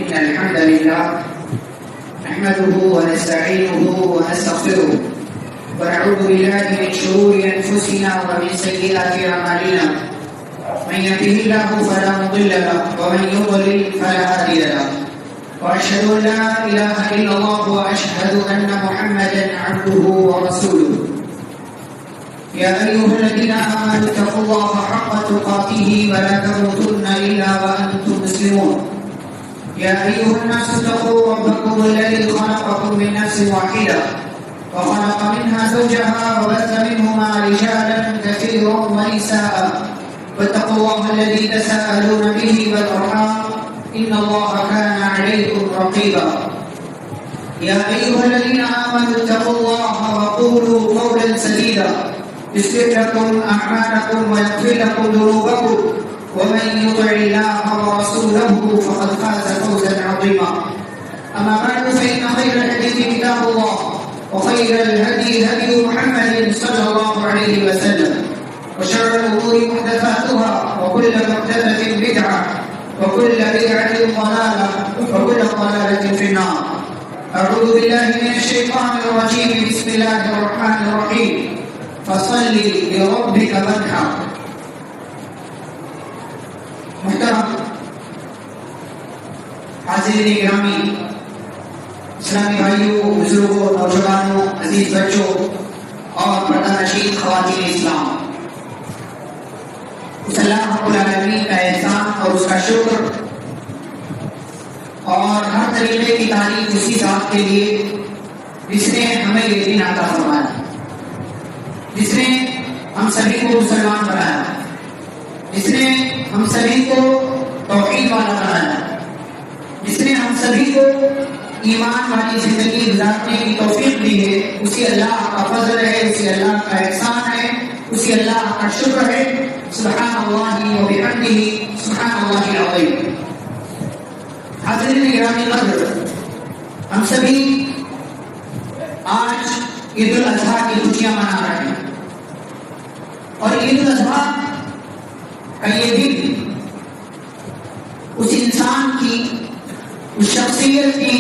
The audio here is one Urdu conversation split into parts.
إن الحمد لله نحمده ونستعينه ونستغفره ونعوذ بالله من شرور أنفسنا ومن سيئات أعمالنا من يهده الله فلا مضل له ومن يضلل فلا هادي له وأشهد أن لا إله إلا الله وأشهد أن محمدا عبده ورسوله يا أيها الذين آمنوا اتقوا الله حق تقاته ولا تموتن إلا وأنتم مسلمون يا أيها الناس اتقوا ربكم الذي خلقكم من نفس واحدة وخلق منها زوجها وبث منهما رجالا كثيرا ونساء واتقوا الله الذي تساءلون به والأرحام إن الله كان عليكم رقيبا يا أيها الذين آمنوا اتقوا الله وقولوا قولا سديدا يصلح لكم أعمالكم ويغفر لكم ذنوبكم ومن يطع الله ورسوله فقد فاز فوزا عظيما أما بعد فإن خير الحديث كتاب الله وخير الهدي هدي محمد صلى الله عليه وسلم وشر الأمور محدثاتها وكل محدثة بدعة وكل بدعة ضلالة وكل ضلالة في النار. أعوذ بالله من الشيطان الرجيم. بسم الله الرحمن الرحيم. فصل لربك وانحر. محترم حاضرین گرامی، اسلامی بھائیوں، بزرگوں، نوجوانوں، عزیز بچوں اور پردہ نشین خواتین اسلام، اس اللہ رب العالمین کا احسان اور اس کا شکر اور ہر طریقے کی تعریف اسی ذات کے لیے جس نے ہمیں یہ دن عطا فرمایا، جس نے ہم سبھی کو مسلمان بنایا، جس نے ہم سبھی کو توحید والا بنایا، جس نے ہم سبھی کو ایمان والی زندگی گزارنے کی توفیق دی ہے، اسی اللہ کا فضل ہے، اسی اللہ کا احسان ہے، اسی اللہ کا شکر ہے. سبحان اللہ و بحمدہ سبحان اللہ العظیم. حاضرین گرامی قدر، ہم سبھی آج عید الاضحیٰ کی خوشیاں منا رہے ہیں، اور عید الاضحیٰ کا یہ دن اس انسان کی، اس شخصیت کی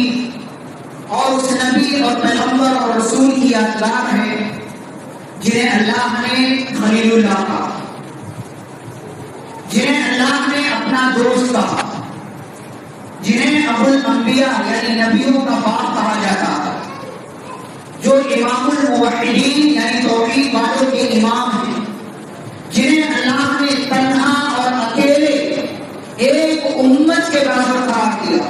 اور اس نبی اور پیغمبر اور رسول کی یادگار ہے جنہیں اللہ نے خلیل اللہ کہا، جنہیں اللہ نے اپنا دوست کہا، جنہیں ابو الانبیاء یعنی نبیوں کا باپ کہا جاتا، جو امام الموحدین یعنی توحید والوں کے امام ہیں، جنہیں اللہ نے تنہا اور اکیلے ایک امت کے برابر قرار دیا.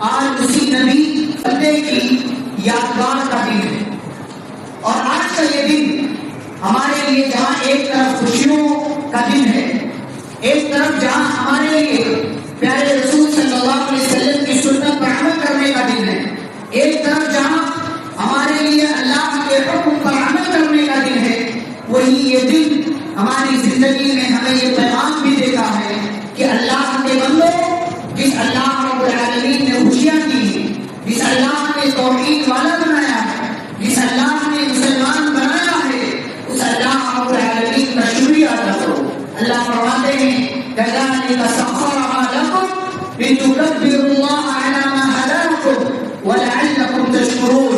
آج اسی نبی بندے کی یادگار کا دن ہے، اور آج کا یہ دن ہمارے لیے جہاں ایک طرف خوشیوں کا دن ہے، ایک طرف جہاں ہمارے لیے پیارے رسول صلی اللہ علیہ وسلم کی سنت پر عمل کرنے کا دن ہے، ایک طرف جہاں ہمارے لیے اللہ کے حکم پر عمل کرنے کا دن ہے، وہی یہ دن ہماری زندگی میں ہمیں یہ پیغام بھی دیتا ہے کہ اللہ کے بندوں، جس اللہ رب العالمین نے خوشیاں کی، جس اللہ نے توحید والا بنایا ہے، جس اللہ نے مسلمان بنایا ہے، اس اللہ رب العالمین کا شکریہ ادا کرو. اللہ فرماتے ہیں كَذَلِكَ سَخَّرَهَا لَكُمْ لِتُكَبِّرُوا اللَّهَ عَلَى مَا هَدَاكُمْ وَلَعَلَّكُمْ تَشْكُرُونَ.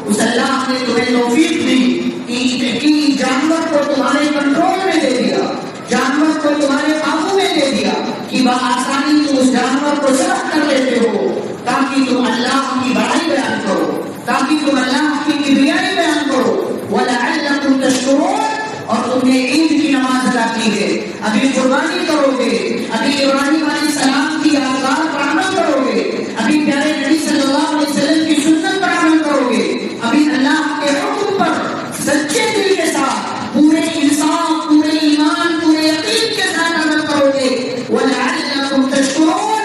اس اللہ نے تمہیں توفیق دی کہ جانور کو تمہارے کنٹرول میں دے دیا، جانور کو تمہارے قابو میں دے دیا کہ بآسانی تم اس جانور کو ذبح کر لیتے ہو، تاکہ تم اللہ کی بڑائی بیان کرو، تاکہ تم اللہ کی کبریائی بیان کرو. وَلَعَلَّكُمْ تَشْكُرُونَ. اور تم نے عید کی نماز ادا کی ہے، ابھی قربانی کرو گے، ابھی ابراہیم علیہ السلام کی یادگار پر عمل کرو گے، ابھی پیارے نبی صلی اللہ علیہ وسلم کی سنت پر عمل کرو گے، ابھی اللہ کے حکم پر سچے دل کے ساتھ، پورے انصاف، پورے ایمان، پورے یقین کے ساتھ عمل کرو گے. وَلَعَلَّكُمْ تَشْكُرُونَ.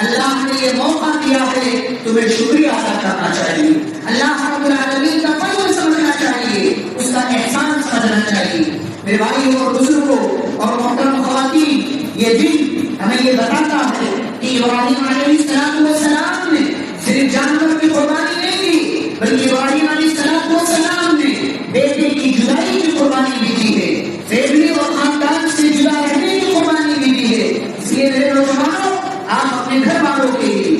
اللہ نے یہ موقع دیا ہے، تمہیں شکریہ ادا کرنا چاہیے، اللہ رب العالمین کا فضل سمجھنا چاہیے، اس کا احسان سمجھنا چاہیے. میرے بھائیوں اور بزرگوں اور محترم خواتین، یہ دن ہمیں یہ بتاتا ہے کہ ابراہیم علیہ السلام نے صرف جانور کی قربانی نہیں دی، بلکہ ابراہیم علیہ السلام نے بیٹے کی جدائی کی قربانی بھی دی ہے، فیملی اور خاندان سے جدا رہنے کی قربانی بھی دی ہے. اس لیے میرے نوجوانوں، آپ اپنے گھر والوں کے لیے،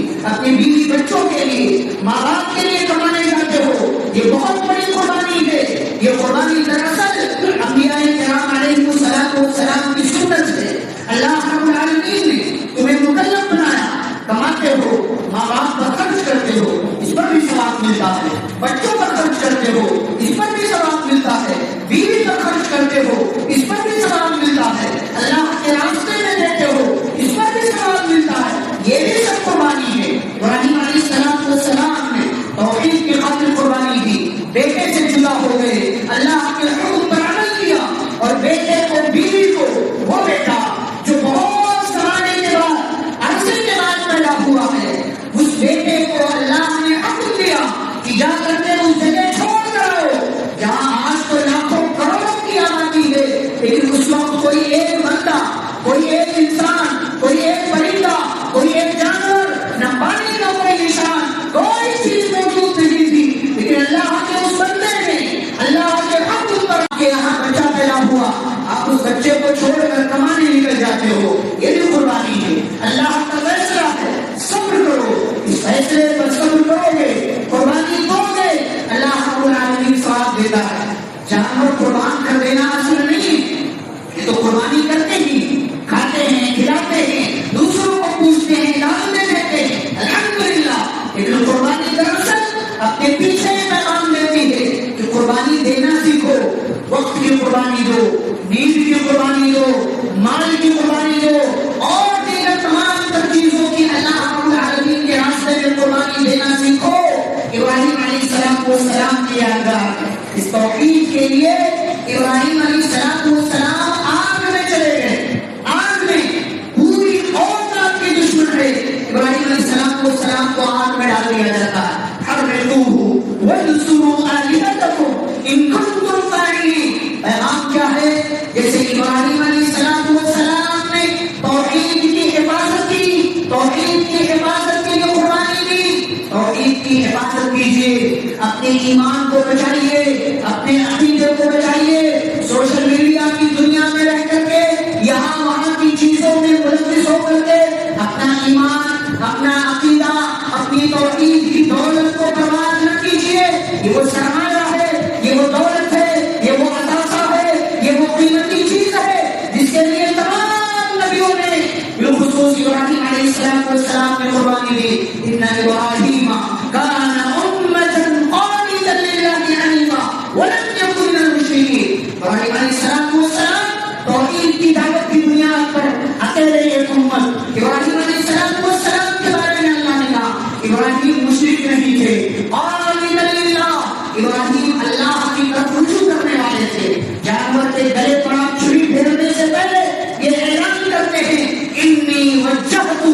والسلام کو آگ میں ڈال دیا جاتا ہے. حرقوه وانصروا آلهتكم ان کنتم فاعلین. پیغام کیا ہے؟ جیسے ابراہیم علیہ السلام نے توحید کی حفاظت کی، توحید کی حفاظت کے لیے قربانی دی. توحید کی حفاظت کیجیے، اپنے ایمان کو بچائیے، اپنے عقیدے کو بچائیے. سوشل میڈیا کی دنیا میں رہ کر کے یہاں وہاں کی چیزوں میں ملوث ہو کر کے اپنا ایمان، اپنا عقیدہ، اپنی توحید کی دولت کو برباد نہ کیجیے. یہ وہ سرمایہ ہے، یہ وہ دولت ہے، یہ وہ اثاثہ ہے، یہ وہ قیمتی چیز ہے جس کے لیے تمام نبیوں نے بالخصوص ابراہیم علیہ السلام نے قربانی دی. ان ابراہیم کان امۃ قانتا للہ حنیفا ولم یکن من المشرکین. ابراہیم علیہ السلام توحید کی دعوت کی بنیاد پر اکیلے ایک امت. ابراہیم علیہ السلام کے بارے میں اللہ نے کہا ابراہیم مشرک نہیں تھے، قانتا للہ. ابراہیم اللہ کی طرف رجوع کرنے والے تھے. جانور کے گلے پر چھری پھیرنے سے پہلے یہ اعلان کرتے ہیں انی وجہت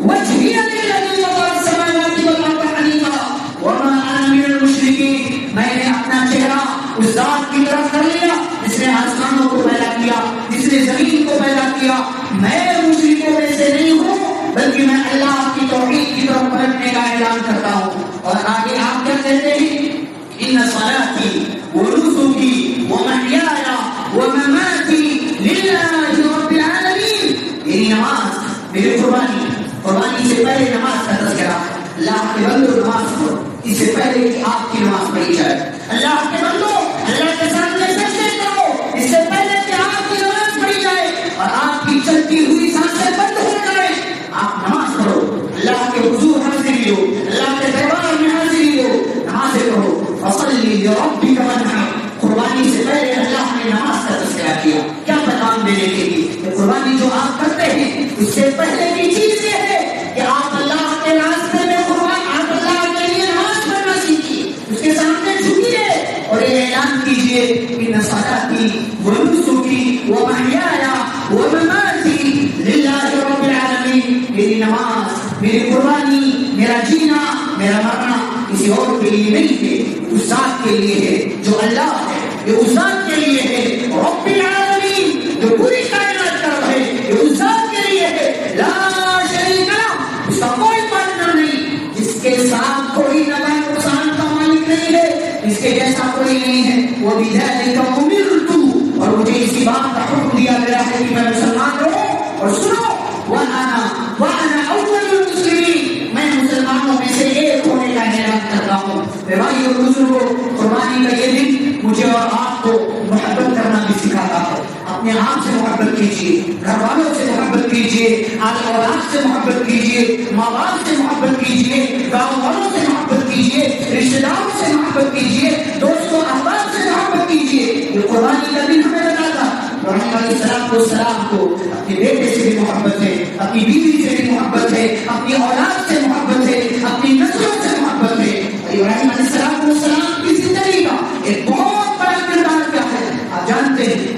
وجہی للذی فطر السماوات والارض حنیفا وما انا من المشرکین. میں نے اپنا چہرہ اس ذات کی طرف کر لیا جس نے آسمانوں کو پیدا کیا، جس نے زمین کو پیدا کیا. میں مشرکوں میں سے نہیں ہوں، بلکہ میں اللہ کی توحید کی طرف پلٹنے کا اعلان کرتا ہوں. اور آگے آپ کیا کہتے ہیں؟ ان صلاتی ونسکی ومحیایا ومماتی للہ رب العالمین. میری نماز، میری قربانی سے پہلے نماز کا تذکرہ. اللہ کے بندو نماز پڑھو اس سے پہلے کہ آپ کی نماز پڑھی جائے. اللہ کے بندو اللہ کے سامنے سجدے کرو اس سے پہلے کہ آپ کی نماز پڑھی جائے اور آپ کی چلتی ہوئی سانسیں بند ہو جائے. آپ نماز پڑھو، اللہ کے حضور حاضری ہو، اللہ کے دربار میں حاضری ہو، نمازیں پڑھو. فصلی لربک وانحر. قربانی سے پہلے اللہ نے نماز کا تذکرہ کیا. کیا پیغام دینے کے لیے؟ کہ قربانی جو آپ کرتے ہیں اس سے پہلے کی چیز یہ ہے کہ آپ اللہ کے راستے میں آپ اللہ کے لیے نماز پڑھنا سیکھیے، اس کے سامنے جھکیے اور یہ اعلان کیجیے ان صلاتی ونسکی ومحیایا ومماتی للہ رب العالمین. میری نماز، میری قربانی، میرا جینا، میرا مرنا کسی اور کے لیے نہیں ہے، اس ذات کے لیے ہے جو اللہ ہے. یہ اس ذات کے لیے ہے رب العالمین جو پوری کائنات کا رب ہے. یہ اس ذات کے لیے ہے لا شریک لہ، اس کا کوئی پارٹنر نہیں، جس کے ساتھ کوئی نفع نقصان کا مالک نہیں ہے، اس کے جیسا کوئی نہیں ہے. وہ بذالک امرت، اور مجھے اسی بات کا حکم دیا گیا ہے کہ میں مسلمان رہوں. اور سنو وانا اول المسلمین، میں مسلمانوں میں سے ایک ہونے کا اعلان کرتا ہوں. بھائی اور بزرگوں، قربانی کا یہ دن مجھے اور آپ کو محبت کرنا بھی سکھاتا ہے. اپنے آپ سے محبت کیجیے، گھر والوں سے محبت کیجیے، آل اولاد سے محبت کیجیے، ماں باپ سے محبت کیجیے، گاؤں والوں سے محبت کیجیے، رشتے داروں سے محبت کیجیے، دوستوں احباب سے محبت کیجیے. یہ قربانی کا دن ہمیں بتاتا. ابراہیم علیہ السلام کو اپنے بیٹے سے بھی محبت ہے، اپنی بیوی سے بھی محبت ہے، اپنی اولاد سے محبت ہے، اپنی نسلوں سے محبت ہے. ابراہیم علیہ السلام کی زندگی کا ایک بہت بڑا کردار کیا ہے؟ آپ جانتے ہیں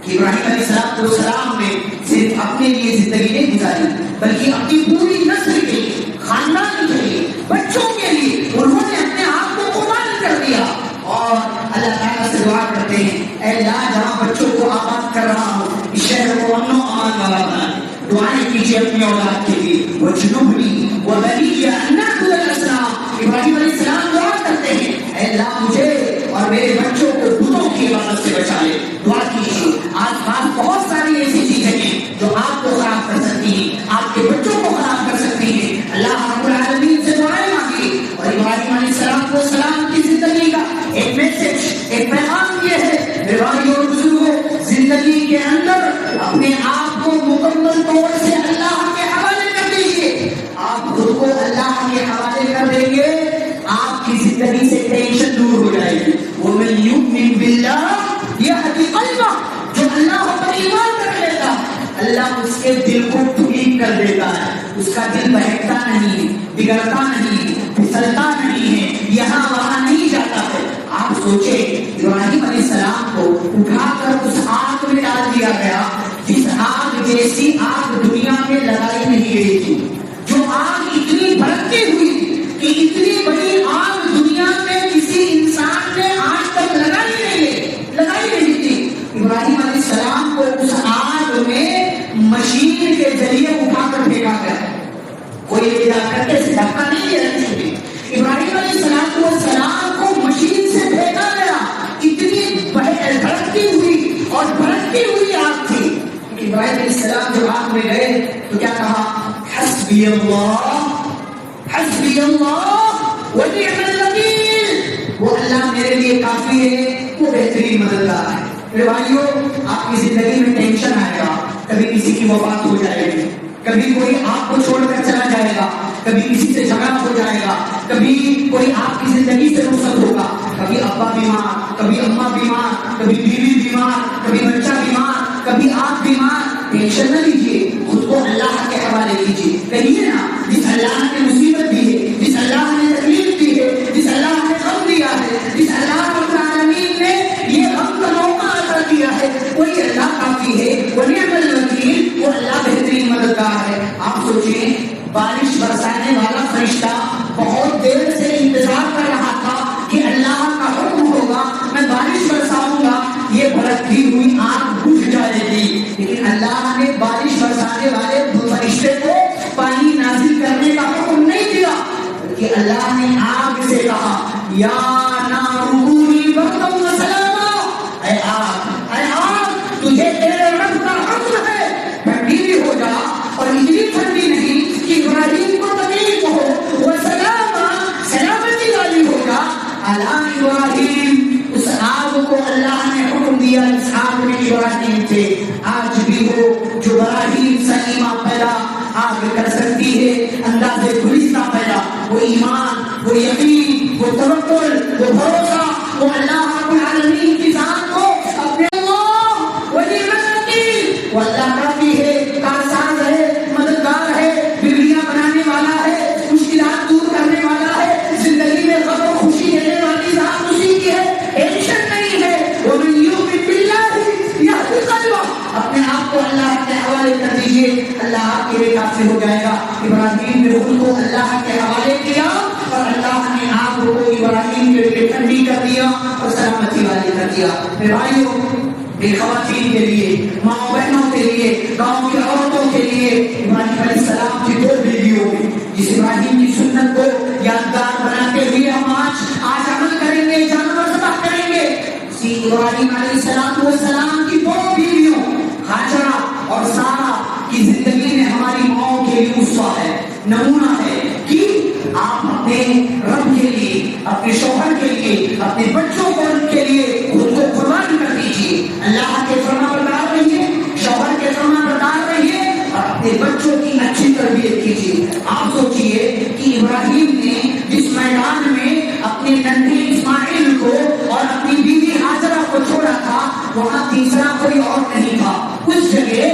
کہ ابراہیم علیہ السلام نے صرف اپنے لیے زندگی نہیں گزاری بلکہ اپنی پوری نسل کے لیے، خاندان کے لیے، بچوں کے لیے انہوں نے اپنے آپ کو قربان کر دیا. اور اللہ تعالیٰ سے دعا کرتے ہیں اے اللہ جہاں بچوں کو آباد کر رہا ہوں اس شہر کو امن و امان والا بنا. دعائیں کیجیے اپنی اولاد کے لیے. وجنبنی وبنی ان نعبد الاصنام. ابراہیم علیہ السلام دعا کرتے ہیں اے اللہ مجھے اور میرے بچوں کو بتوں کی عبادت سے بچا لے. دعا کیجیے. آس پاس بہت ساری ایسی چیزیں ہیں جو آپ کو خراب کر سکتی ہیں، آپ کے بچوں کو خراب کر سکتی ہیں. اللہ رب العالمین سے دعائیں مانگیے. اور ابراہیم علیہ السلام کی زندگی کا ایک میسج، ایک پیغام یہ ہے میرے بھائی اور بزرگوں، زندگی کے اندر اپنے آپ کو مکمل طور سے اللہ کے حوالے کر دیجیے. آپ خود کو اللہ کے حوالے کر دیں گے، آپ کی زندگی سے ٹینشن دور ہو جائے گی. وَمَن يُؤْمِن بِاللَّهِ يَهْدِ قَلْبَهُ. جو اللہ پر ایمان رکھ لیتا اللہ اس کے دل کو ٹھیک کر دیتا ہے. اس کا دل بہکتا نہیں، بگڑتا نہیں، پھسلتا نہیں ہے، یہاں وہاں نہیں جاتا ہے. آپ سوچیں ابراہیم علیہ السلام کو اٹھا کر اس آگ میں ڈال دیا گیا جس آگ جیسی آگ دنیا میں لگائی نہیں گئی تھی. جو آگ اتنی بھڑکتی کہ اتنی بڑی آگ دنیا میں کسی انسان نے آج تک لگائی نہیں تھی. ابراہیم علیہ السلام کو اس آگ میں مشین کے ذریعے اٹھا کر پھینکا گیا. کوئی لے جا کر کے دھکا نہیں دیا کسی نے. ابراہیم علیہ السلام کو مشین سے پھینکا گیا. اتنی بھڑکتی ہوئی اور بھڑکتی ہوئی آگ تھی. ابراہیم علیہ السلام جب آگ میں گئے تو کیا کہا؟ حسبی اللہ ونعم الوکیل. وہ اللہ میرے لیے کافی ہے، وہ بہترین مددگار ہے. میرے بھائیو، آپ کی زندگی میں ٹینشن آئے گا، کبھی کسی کی وفات ہو جائے گی، کبھی کوئی آپ کو چھوڑ کر چلا جائے گا، کبھی کسی سے جھگڑا ہو جائے گا، کبھی کوئی آپ کی زندگی سے رخصت ہوگا، کبھی ابا بیمار، کبھی اماں بیمار، کبھی بیوی بیمار، کبھی بچہ بیمار، کبھی آپ بیمار. ٹینشن نہ لیجیے، خود کو اللہ کے حوالے کیجیے. کہیے نا، جس اللہ نے مصیبت دی ہے، جس اللہ نے تکلیف دی ہے، جس اللہ نے غم دیا ہے، جس اللہ رب العالمین نے یہ غم کا موقع عطا کیا ہے، وہی اللہ کافی ہے. ونعم الوکیل، وہ اللہ بہترین مددگار ہے. آپ سوچیں، بارش برسانے والا فرشتہ بہت دیر سے انتظار کر رہا تھا کہ اللہ کا حکم ہوگا، میں بارش برساؤں گا، یہ بھڑکتی ہوئی آگ بجھ جائے گی. لیکن اللہ نے بارش برسانے والے فرشتے کو پانی نازل کرنے کا حکم نہیں دیا، بلکہ اللہ نے آگ سے کہا، یا نار کونی برداً وسلاما. اے آگ، تجھے تیرے رب کا حکم ہے، ٹھنڈی بھی ہو جا، اور اتنی ٹھنڈی نہیں کہ ابراہیم کو تکلیف ہو، وسلاما، سلامتی والی ہو جا علی ابراہیم. اس آگ کو اللہ نے حکم دیا، اس آگ میں ابراہیم تھے. آج بھی ہو جو ابراہیم سے ایمان پیدا آگ کر سکتی ہے، انداز گلستہ پیدا، وہ ایمان، وہ یقین، وہ توکل، وہ بھروسہ، وہ اللہ رب العالمین کی ذات کو اپنے اللہ ونعم الوکیل. وہ اللہ کافی ہے، کارساز ہے، مددگار ہے، بگڑیاں بنانے والا ہے، مشکلات دور کرنے والا ہے، زندگی میں غم و خوشی دینے والی ذات اسی کی ہے. ٹینشن نہیں ہے. ومن یؤمن باللہ یہدی قلبہ. اپنے آپ کو اللہ کے حوالے کر دیجیے، اللہ آپ کے لیے کافی ہو جائے گا. ابراہیم نے خود کو اللہ کے حوالے کیا اور اللہ نے آگ کو ابراہیم کے لیے ٹھنڈی کر دیا اور سلامتی والی کر دیا. میرے بھائیوں، خواتین کے لیے، ماں بہنوں کے لیے، گاؤں کی عورتوں کے لیے ابراہیم علیہ السلام کی 2 بیویوں میں جس ابراہیم کی سنت کو یادگار بناتے ہوئے ہم آج عمل کریں گے، جانور ذبح کریں گے. اسی ابراہیم علیہ السلام کی 2 بیویوں ہاجرہ اور سارہ کی زندگی میں ہماری ماؤں کے لیے اسوہ ہے، نمونہ ہے کہ آپ اپنے رب کے لیے، اپنے شوہر کے لیے، اپنے بچوں کے لیے خود کو قربان کر دیجیے. اللہ کے فرما بردار رہیے، شوہر کے فرما بردار رہیے اور اپنے بچوں کی اچھی تربیت کیجیے. آپ سوچئے کہ ابراہیم نے جس میدان میں اپنے ننھے اسماعیل کو اور اپنی بیوی ہاجرہ کو چھوڑا تھا، وہاں تیسرا کوئی اور نہیں تھا. اس جگہ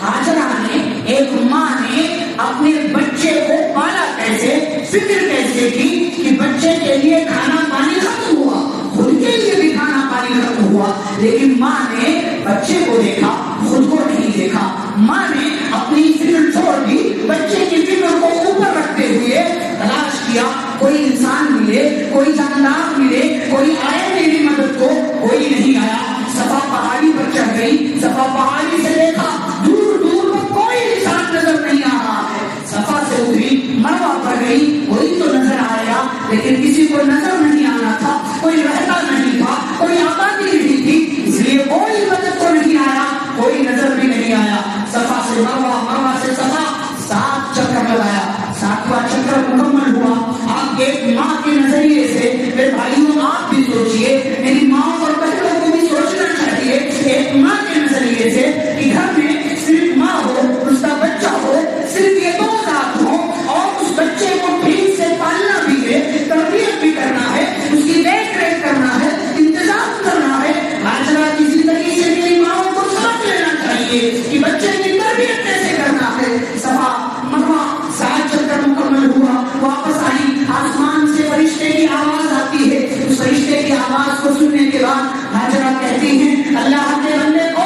ہاجرہ نے، ایک ماں نے اپنے بچے کو پالا کیسے، فکر کیسے کی کہ بچے کے لیے کھانا پانی ختم ہوا، خود کے لیے بھی کھانا پانی ختم ہوا، لیکن ماں نے بچے کو دیکھا، خود کو نہیں دیکھا. ماں نے اپنی فکر چھوڑ دی، بچے کی فکر کو اوپر رکھتے ہوئے تلاش کیا کوئی انسان ملے، کوئی جاندار ملے، کوئی آئے میری مدد کو. کوئی نہیں آیا. صفا پہاڑی پر چڑھ گئی، صفا پہاڑی سے دیکھا، دور دور میں کوئی انسان نظر نہیں آ رہا ہے. صفا سے اتری، مروہ پر گئی، کوئی تو نظر آیا، لیکن کسی کو نظر نہیں آنا تھا، کوئی رہتا نہیں تھا، کوئی آبادی نہیں تھی، اس لیے کوئی مدد کو نہیں آیا، کوئی نظر بھی نہیں آیا. صفا سے مروہ، مروہ سے صفا، 7 چکر لگایا. 7واں چکر مکمل ہوا. آپ ایک ماں کے نظریے سے میرے بھائیوں، آپ بھی سوچئے، میری ماں اور بہنوں کو بھی سوچنا چاہیے ایک ماں کے نظریے سے کہ گھر میں صرف ماں ہو، اس کا بچہ ہو، صرف یہ 2 ذات ہو، اور اس بچے کو ٹھیک سے پالنا بھی ہے، تربیت بھی کرنا ہے، اس کی دیکھ ریکھ کرنا ہے، انتظام کرنا ہے. ہاجرہ کی زندگی سے میری ماں کو سبق لینا چاہیے کہ بچے کی تربیت کیسے کرنا ہے. صفا مروہ 7 چکر مکمل ہوا. واپس آئی، آسمان سے فرشتے کی آواز آتی ہے. اس فرشتے کی آواز کو سننے کے بعد ہاجرہ کہتی ہیں، اللہ کے بندے کو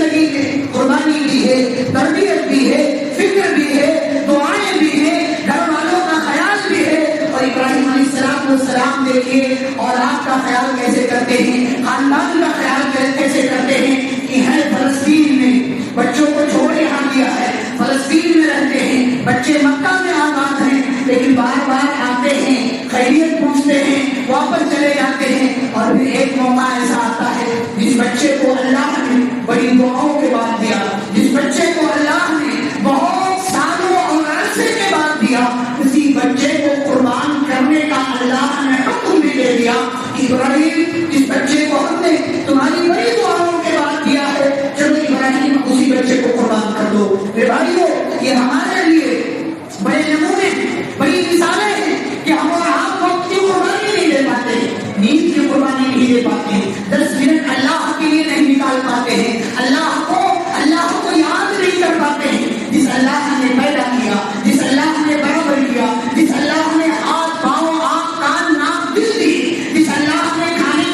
زندگی میں قربانی بھی ہے، تربیت بھی ہے، فکر بھی ہے، دعائیں بھی ہیں، گھر والوں کا خیال بھی ہے. اور ابراہیم علیہ السلام دیکھیے اولاد کا خیال کیسے کرتے ہیں، خاندان کا خیال کیسے کرتے ہیں کہ ہے فلسطین میں بچوں کو چھوڑ یہاں دیا ہے، فلسطین میں رہتے ہیں، بچے مکہ میں آباد ہیں، لیکن بار بار آتے ہیں، خیریت پوچھتے ہیں، واپس چلے جاتے ہیں. اور پھر ایک موقع ایسا آتا ہے جس بچے کو اللہ نے بڑی دعاؤں کے بعد دیا، جس بچے کو اللہ نے بہت سالوں اور عرصے کے بعد دیا، اسی بچے کو قربان کرنے کا اللہ نے حکم بھی دے دیا. ابراہیم جس بچے کو ہم نے تمہاری بڑی دعاؤں کے بعد دیا ہے، چلو ابراہیم اسی بچے کو قربان کر دو. میرے بھائیو، یہ ہمارے لیے بڑے نمونے بڑی مثالیں ہیں کہ ہم اور آپ وقت کی قربانی نہیں دے پاتے، نیند کی قربانی نہیں دے پاتے، 10 منٹ اللہ کے لیے نہیں نکال پاتے ہیں، اللہ کو یاد نہیں کر پاتے ہیں. جس اللہ نے پیدا کیا، جس اللہ نے برابر کیا، جس اللہ نے ہاتھ پاؤں آنکھ کان ناک دل دی، جس اللہ نے کھانے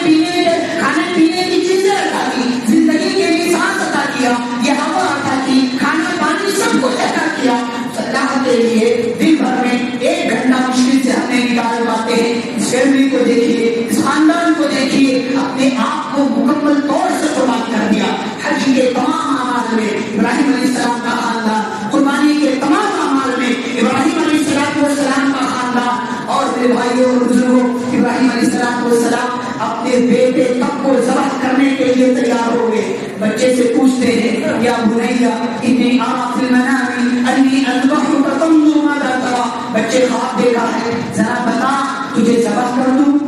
پینے کی چیزیں عطا کی، زندگی کے لیے سانس عطا کیا، یہ ہوا عطا کی، کھانا پانی سب کچھ عطا کیا. اللہ کے لیے دن بھر میں 1 گھنٹہ مشکل سے ہم نہیں نکال پاتے ہیں. اس فیملی کو دیکھیے، اس خاندان کو دیکھیے، اپنے آپ کو مکمل طور سے قربان کر دیا. حج کے تمام اعمال میں ابراہیم علیہ السلام کا خاندان، قربانی کے تمام اعمال میں ابراہیم علیہ السلام کا خاندان. اور میرے بھائیوں اور بزرگوں، ابراہیم علیہ السلام اپنے بیٹے تب کو ذبح کرنے کے لیے تیار ہو گئے. بچے سے پوچھتے ہیں، یا بنیا انی ارى فی المنام انی اذبحک فانظر ماذا ترى. بچے خواب دیکھا ہے، ذرا بتا تجھے ذبح کر دوں.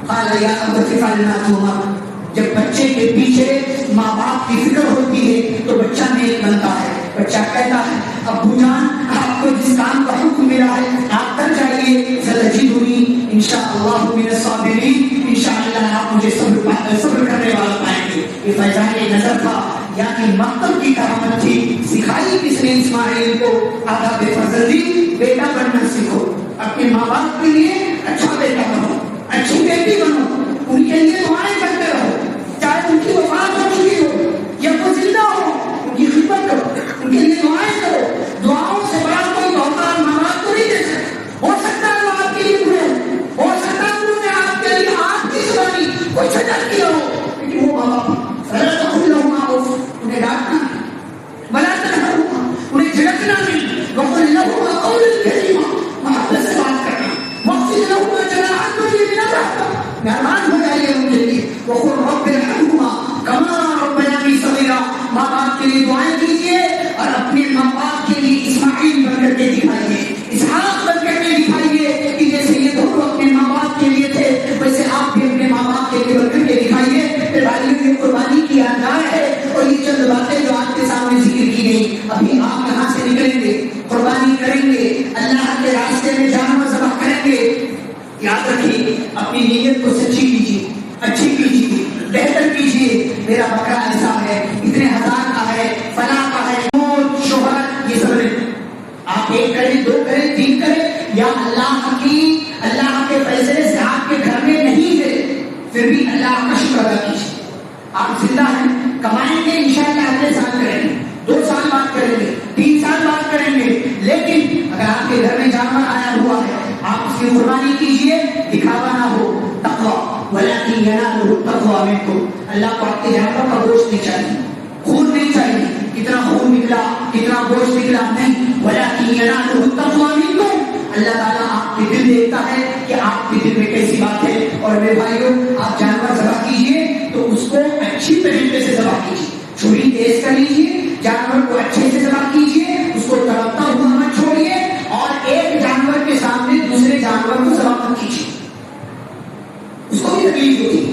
قال یا ابت افعل ما تؤمر. جب بچے کے پیچھے ماں باپ کی فکر ہوتی ہے تو بچہ نیک بنتا ہے. بچہ کہتا ہے، ابو جان آپ کو جس کام کا حکم ملا ہے آپ کر جائیے، ستجدنی انشاءاللہ من الصابرین. انشاءاللہ آپ مجھے صبر کرنے والا پائیں گے. یہ فیضان نظر تھا، یعنی مکتب کی کرامت تھی. سکھائی کس نے اسماعیل کو؟ آداب فرزندی، بیٹا بننا سیکھو، اپنے ماں باپ کے لیے اچھا بیٹا بنو، اچھی بیٹی بنو، ان کے لیے دعائیں کرتے رہو، چاہے ان کی وفات ہو چکی ہو یا وہ زندہ ہو، ان کی خدمت کرو، ان کے لیے دعائیں کرو. دعاؤں سے بڑا کوئی تحفہ ماں باپ کو نہیں دے سکتا. ہو سکتا ہے وہ آپ کے لیے برے ہو سکتا ہے انہوں نے آپ کے لیے آپ کی زبانی کوئی چھٹر کیا ہو، لیکن وہ ماں باپ انہیں ڈانٹنا بلا تنہرہما، انہیں جھڑکنا نہیں، وقل لہما قولا کریما، محبت سے بات کرنا، واخفض لہما جناح الذل من الرحمہ، مہربان ہو جائیے ان کے لیے. وقل رب ارحمہما کما ربیانی صغیرا. ماں باپ کے لیے دعائیں کیجیے اور اپنے ماں باپ کے لیے اسماعیل بن کر کے دکھائیے، اسحاق بن کر کے دکھائیے کہ جیسے یہ دونوں اپنے ماں باپ کے لیے تھے ویسے آپ بھی اپنے ماں باپ کے لیے بن کر کے دکھائیے. پھر بھائیوں یہ قربانی کی یادگار ہے. اور یہ چند باتیں جو آپ کے سامنے ذکر کی گئی، ابھی آپ یہاں سے نکلیں گے، قربانی کریں گے، اللہ کے راستے میں جانور ذبح کریں گے. یاد رکھیے اپنی نیت کو سچی کیجیے، اچھی کیجیے، بہتر کیجیے. میرا بکرا ایسا ہے، اتنے ہزار کا ہے، فلاں کا ہے، شہرت، یہ سب نہیں. آپ 1 کریں، 2 کریں، 3 کریں، یا اللہ کے فیصلے سے آپ کے گھر میں نہیں ہے پھر بھی اللہ کا شکر ادا کیجیے. آپ زندہ ہیں، کمائیں گے، انشاءاللہ اگلے سال کریں گے، 2 سال بعد کریں گے، 3 سال بعد کریں گے. لیکن اگر آپ کے گھر میں جانور آیا ہوا ہے آپ اس کی قربانی کیجیے، دکھاوا نہ ہو. تقویٰ ولکن ینالہ التقویٰ منکم. اللہ کو آپ کے جانور کا گوشت نہیں چاہیے، خون نہیں چاہیے، کتنا خون نکلا، کتنا گوشت نکلا نہیں. ولکن ینالہ التقویٰ منکم. اللہ تعالیٰ آپ کے دل دیکھتا ہے کہ آپ کے دل میں کیسی بات ہے. اور میرے بھائیوں، آپ جانور ذبح کیجیے تو اس کو اچھی طریقے سے ذبح کیجیے، چھری تیز کر لیجیے، جانور کو اچھے سے ذبح کیجیے، اس کو تڑپتا ہوا مت چھوڑیے، اور ایک جانور کے سامنے دوسرے جانور کو ذبح مت کیجیے، اس کو بھی تکلیف ہوتی ہے.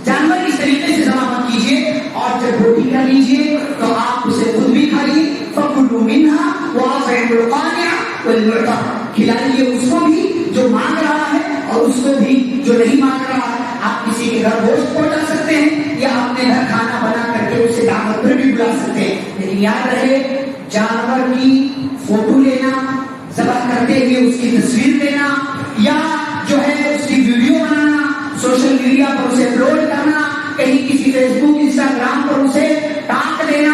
جانور اس طریقے سے ذبح مت کیجیے. اور جب روٹی کر لیجیے تو آپ اسے خود بھی کھائیے. فَكُلُوا مِنْهَا وَأَطْعِمُوا الْقَانِعَ وَالْمُعْتَرَّ. کھلائیے اس کو بھی جو مانگ رہا ہے اور اس کو بھی جو نہیں مانگ رہا ہے. آپ کسی کے گھر گوشت پہنچا سکتے ہیں یا اپنے گھر کھانا بنا کر کے اسے دعوت پر بھی بلا سکتے ہیں. لیکن یاد رہے، جانور کی فوٹو لینا، ذبح کرتے ہوئے اس کی تصویر لینا، یا جو ہے اس کی ویڈیو بنانا، سوشل میڈیا پر اسے اپلوڈ کرنا، کہیں کسی فیس بک انسٹاگرام پر اسے ٹاگ دینا،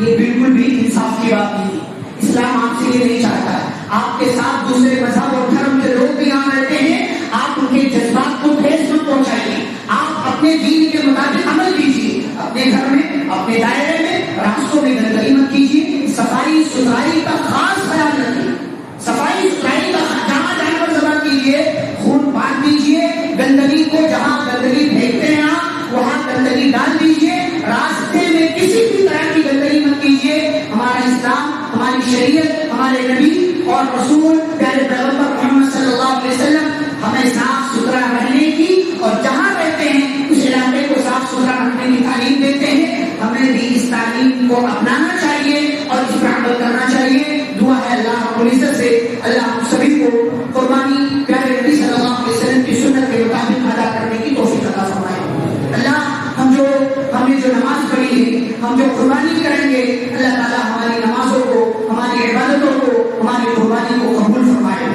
یہ بالکل بھی انصاف کی بات نہیں ہے۔ اسلام آپ سے یہ نہیں چاہتا۔ آپ کے ساتھ دوسرے مذہب اور دھرم کے لوگ بھی یہاں رہتے ہیں، آپ ان کے جذبات کو ٹھیس مت پہنچائیے، آپ اپنے دین کے مطابق عمل کیجیے، اپنے گھر میں، اپنے دائرے میں، راستوں میں گندگی مت کیجیے، صفائی ستھرائی کا خاص خیال رکھیے، صفائی ستھرائی کا جہاں جانور ذبح کیجیے خون پاک دیجیے، گندگی کو جہاں گندگی پھینکتے ہیں آپ وہاں گندگی ڈال دیجیے، راستے میں کسی بھی طرح کی گندگی مت کیجیے۔ ہمارا اسلام، ہماری شریعت، ہمارے نبی اور رسول پیارے پیغمبر محمد صلی اللہ علیہ وسلم ہمیں صاف ستھرا رہنے کی اور جہاں رہتے ہیں اس علاقے کو صاف ستھرا رکھنے کی تعلیم دیتے ہیں۔ ہمیں بھی اس تعلیم کو اپنانا چاہیے اور اس پر عمل کرنا چاہیے۔ دعا ہے اللہ رب العزت سے اللہ ہم سبھی کو قربانی پیارے نبی صلی اللہ علیہ وسلم کی سنت کے مطابق ادا کرنے کی توفیق عطا فرمائے۔ اللہ ہم جو نماز پڑھی ہے، ہم جو قربانی کریں گے، اللہ تعالیٰ ہماری نمازوں کو، ہماری عبادتوں کو، ہماری قربانی کو قبول فرمائے۔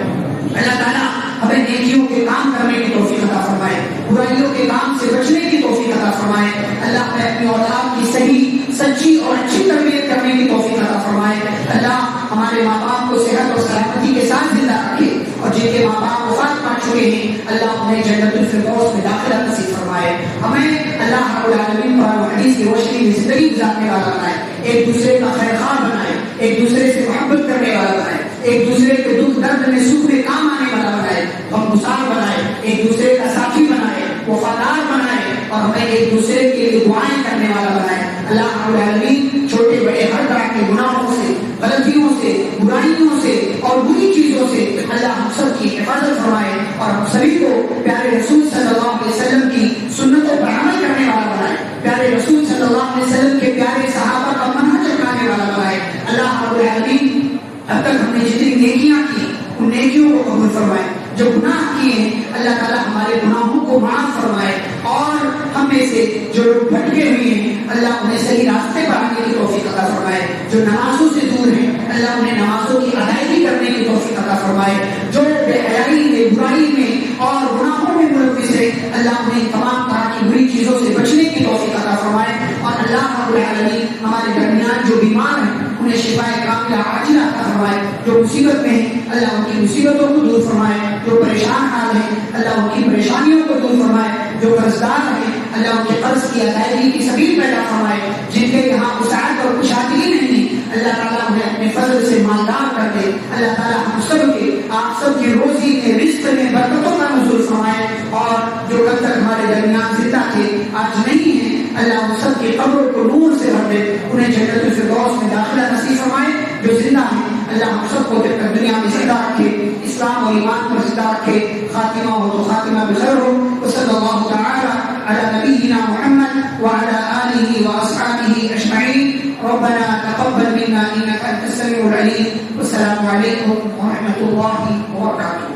اللہ تعالیٰ ہمیں نیکیوں کے کام کرنے کی توفیق عطا فرمائے، برائیوں کے کام سے بچنے کی توفیق عطا فرمائے۔ اللہ ہمیں اپنی اولاد کی صحیح، سچی اور اچھی تربیت کرنے کی توفیق عطا فرمائے۔ اللہ ہمارے ماں باپ کو صحت اور سلامتی کے ساتھ زندہ رکھے، اور جن کے ماں باپ وفات پا چکے ہیں اللہ انہیں جنت الفردوس میں داخلہ نصیب فرمائے۔ ہمیں اللہ رب العالمین قرآن و حدیث کی روشنی میں زندگی گزارنے والا بنائے، ایک دوسرے کا خیر خواہ بنائے، ایک دوسرے سے محبت کرنے والا بنائے، ایک دوسرے کے دکھ درد میں سکھ میں کام آنے والا بنائے، ہم مثال بنائے، ایک دوسرے کا ساتھی بنائے، وفادار بنائے، اور ہمیں ایک دوسرے کے لیے دعائیں کرنے والا بنائے۔ اللہ رب العالمین چھوٹے بڑے ہر طرح کے گناہوں سے، غلطیوں سے، برائیوں سے اور بری چیزوں سے اللہ ہم سب کی حفاظت فرمائے، اور ہم سبھی کو پیارے رسول صلی اللہ علیہ وسلم کی سنتوں پر عمل کرنے والا بنائے، پیارے رسول صلی اللہ علیہ وسلم کے پیارے صحابہ کا منہج اپنانے والا بنائے۔ اللہ رب العالمین اب تک ہم نے جتنی نیکیاں کی ان نیکیوں کو قبول فرمائے، جو گناہ کیے ہیں اللہ تعالیٰ ہمارے گناہوں کو معاف فرمائے، اور ہم میں سے جو لوگ بھٹکے ہوئے ہیں اللہ انہیں صحیح راستے پر آنے کی توفیق عطا فرمائے، جو نمازوں سے دور ہیں اللہ انہیں نمازوں کی ادائیگی کرنے کی توفیق عطا فرمائے، جو بے حیائی میں، برائی میں اور گناہوں میں ملوث ہیں اللہ انہیں تمام طرح کی بری چیزوں سے بچنے کی توفیق عطا فرمائے، اور اللہ رب العالمین ہمارے درمیان جو بیمار ہیں انہیں شفائے کاملہ عاجلہ عطا فرمائے، جو مصیبت میں ہیں اللہ ان کی مصیبتوں کو دور فرمائے، جو پریشان حال ہیں اللہ ان کی پریشانیوں کو دور فرمائے، جو قرضدار ہیں اللہ ان کے قرض کی ادائیگی کی سبیل پیدا فرمائے، جن کے یہاں وسعت اور کشادگی نہیں اللہ تعالیٰ انہیں اپنے فضل سے مالدار کر دے۔ اللہ تعالیٰ ہم سب کے، آپ سب کی روزی میں، رزق میں برکتوں کا نزول فرمائے، اور جو کل تک ہمارے درمیان زندہ تھے آج نہیں ہیں اللہ ان سب کی قبروں کو نور سے بھر دے، انہیں جنت الفردوس میں داخلہ نصیب فرمائے۔ جو زندہ ہیں اللہ ہم سب کو جب تک دنیا میں زندہ رکھے، اسلام اور ایمان پر زندہ رکھے، خاتمہ ہو تو خاتمہ بخیر ہو۔ وصلی اللہ تعالی علی نبینا محمد وعلى آلہ واصحابہ اجمعین۔ ربنا تقبل منا انک انت السمیع العلیم۔ والسلام علیکم ورحمۃ اللہ وبرکاتہ۔